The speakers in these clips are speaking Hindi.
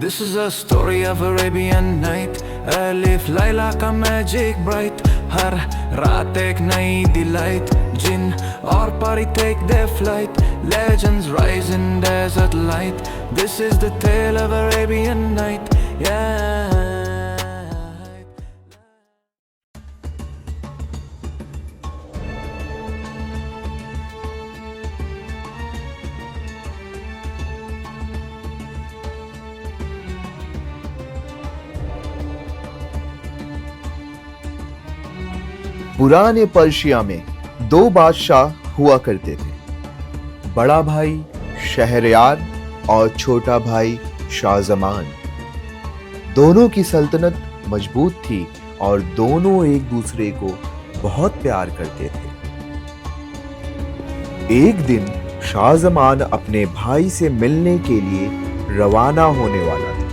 This is a story of Arabian night. Alif Laila का magic bright. हर रात एक नई delight. जिन और परी take their flight. Legends rise in desert light. This is the tale of Arabian night. Yeah. पुराने पर्शिया में दो बादशाह हुआ करते थे, बड़ा भाई शहरयार और छोटा भाई शाहजमान। दोनों की सल्तनत मजबूत थी और दोनों एक दूसरे को बहुत प्यार करते थे। एक दिन शाहजमान अपने भाई से मिलने के लिए रवाना होने वाला था।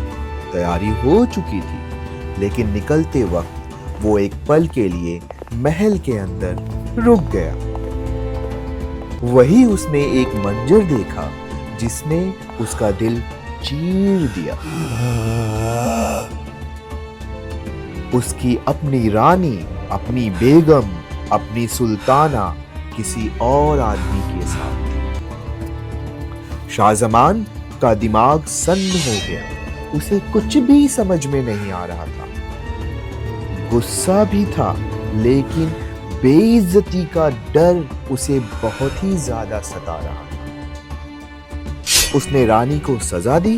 तैयारी हो चुकी थी, लेकिन निकलते वक्त वो एक पल के लिए महल के अंदर रुक गया। वही उसने एक मंजर देखा जिसने उसका दिल चीर दिया। उसकी अपनी रानी, अपनी बेगम, अपनी सुल्ताना किसी और आदमी के साथ थी। शाहजमान का दिमाग सन्न हो गया। उसे कुछ भी समझ में नहीं आ रहा था। गुस्सा भी था, लेकिन बेइज्जती का डर उसे बहुत ही ज्यादा सता रहा था। उसने रानी को सजा दी,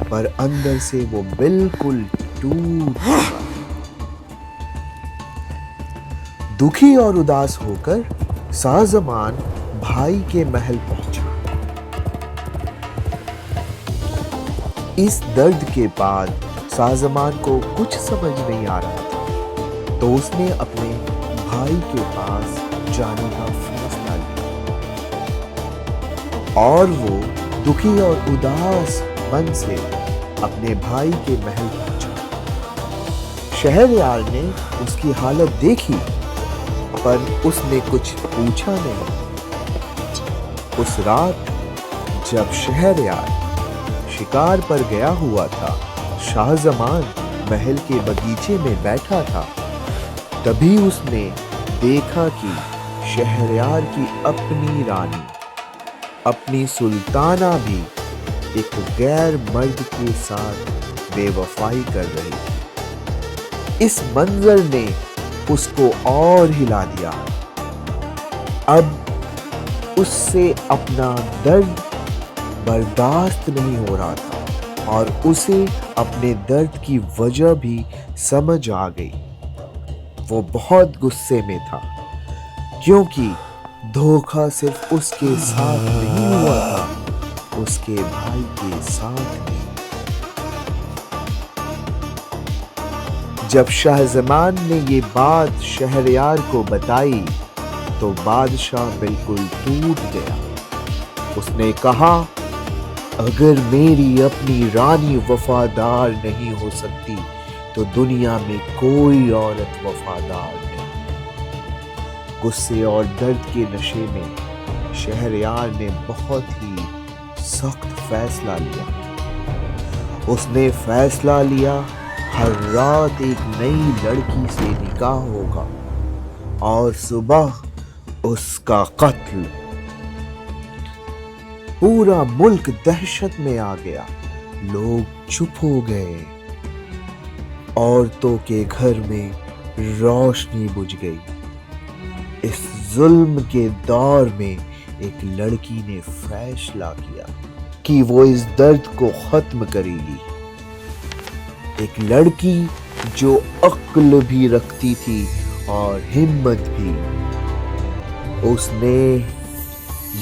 पर अंदर से वो बिल्कुल टूट चुका। दुखी और उदास होकर शाहजमान भाई के महल पहुंचा। इस दर्द के बाद शाहजमान को कुछ समझ नहीं आ रहा था, तो उसने अपने भाई के पास जाने का फैसला लिया और वो दुखी और उदास मन से अपने भाई के महल पहुंचा। शहरयार ने उसकी हालत देखी, पर उसने कुछ पूछा नहीं। उस रात जब शहरयार शिकार पर गया हुआ था, शाहजमान महल के बगीचे में बैठा था। तभी उसने देखा कि शहरयार की अपनी रानी, अपनी सुल्ताना भी एक गैर मर्द के साथ बेवफाई कर रही थी। इस मंजर ने उसको और हिला दिया। अब उससे अपना दर्द बर्दाश्त नहीं हो रहा था और उसे अपने दर्द की वजह भी समझ आ गई। वो बहुत गुस्से में था, क्योंकि धोखा सिर्फ उसके साथ नहीं हुआ था, उसके भाई के साथ भी। जब शाहजमान ने ये बात शहरयार को बताई, तो बादशाह बिल्कुल टूट गया। उसने कहा, अगर मेरी अपनी रानी वफादार नहीं हो सकती, तो दुनिया में कोई औरत वफादार नहीं। गुस्से और दर्द के नशे में शहरयार ने बहुत ही सख्त फैसला लिया। उसने फैसला लिया, हर रात एक नई लड़की से निकाह होगा और सुबह उसका कत्ल। पूरा मुल्क दहशत में आ गया। लोग चुप हो गए। औरतों के घर में रोशनी बुझ गई। इस जुल्म के दौर में एक लड़की ने फैसला किया कि वो इस दर्द को खत्म करेगी। एक लड़की जो अक्ल भी रखती थी और हिम्मत भी। उसने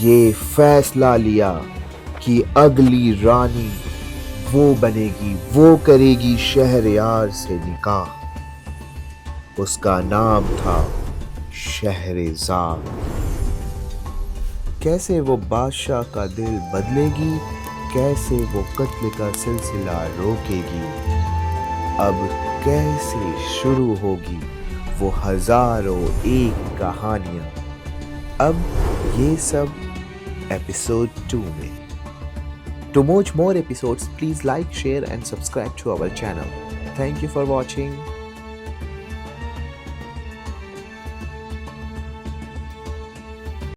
ये फैसला लिया कि अगली रानी वो बनेगी, वो करेगी शहरयार से निकाह। उसका नाम था शहरेज़ाद। कैसे वो बादशाह का दिल बदलेगी, कैसे वो कत्ल का सिलसिला रोकेगी, अब कैसे शुरू होगी वो हजारों एक कहानियां। अब ये सब एपिसोड 2 में। To watch more episodes, please like, share, and subscribe to our channel. Thank you for watching.